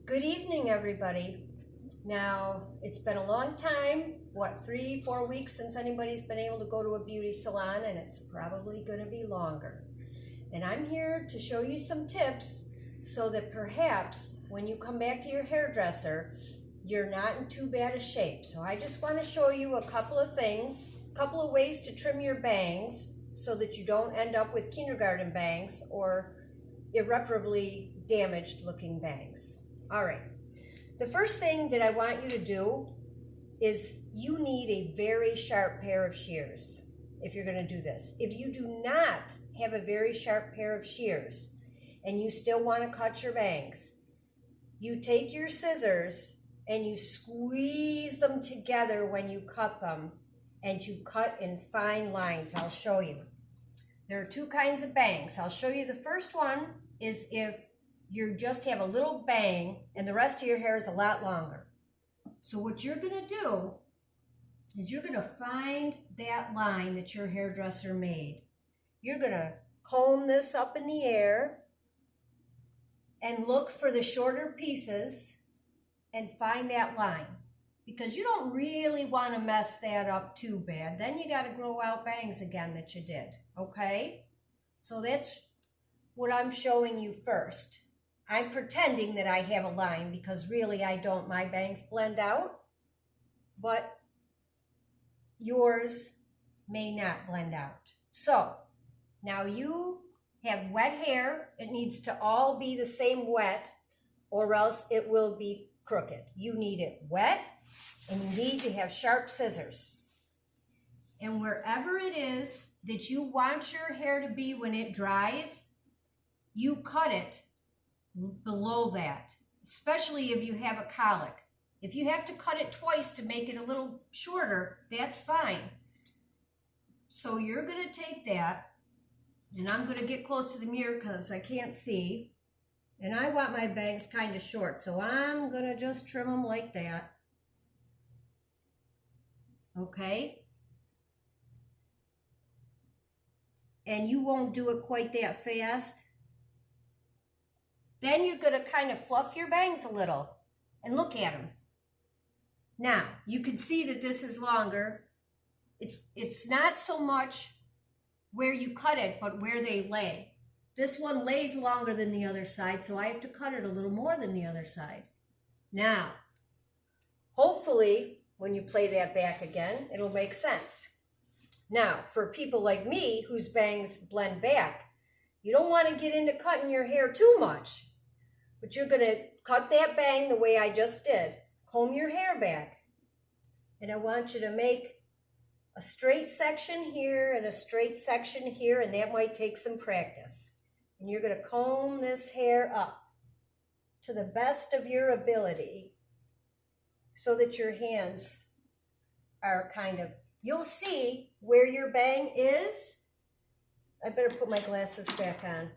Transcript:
Good evening, everybody. Now, it's been a long time, 3-4 weeks since anybody's been able to go to a beauty salon, and it's probably going to be longer. And I'm here to show you some tips so that perhaps when you come back to your hairdresser, you're not in too bad a shape. So I just want to show you a couple of things, a couple of ways to trim your bangs so that you don't end up with kindergarten bangs or irreparably damaged looking bangs. All right, the first thing that I want you to do is you need a very sharp pair of shears if you're going to do this. If you do not have a very sharp pair of shears and you still want to cut your bangs, you take your scissors and you squeeze them together when you cut them, and you cut in fine lines. I'll show you. There are two kinds of bangs. I'll show you. The first one is if you just have a little bang and the rest of your hair is a lot longer. So what you're going to do is you're going to find that line that your hairdresser made. You're going to comb this up in the air and look for the shorter pieces and find that line, because you don't really want to mess that up too bad. Then you got to grow out bangs again that you did, okay? So that's what I'm showing you first. I'm pretending that I have a line because really I don't. My bangs blend out, but yours may not blend out. So now you have wet hair. It needs to all be the same wet or else it will be crooked. You need it wet and you need to have sharp scissors. And wherever it is that you want your hair to be when it dries, you cut it below that, especially if you have a colic. If you have to cut it twice to make it a little shorter, that's fine. So you're going to take that, and I'm going to get close to the mirror because I can't see, and I want my bangs kind of short, so I'm going to just trim them like that. Okay? And you won't do it quite that fast. Then you're going to kind of fluff your bangs a little and look at them. Now, you can see that this is longer. It's not so much where you cut it, but where they lay. This one lays longer than the other side, so I have to cut it a little more than the other side. Now, hopefully, when you play that back again, it'll make sense. Now, for people like me whose bangs blend back, you don't want to get into cutting your hair too much, but you're going to cut that bang the way I just did. Comb your hair back. And I want you to make a straight section here and a straight section here, and that might take some practice. And you're going to comb this hair up to the best of your ability so that your hands are kind of, you'll see where your bang is. I better put my glasses back on.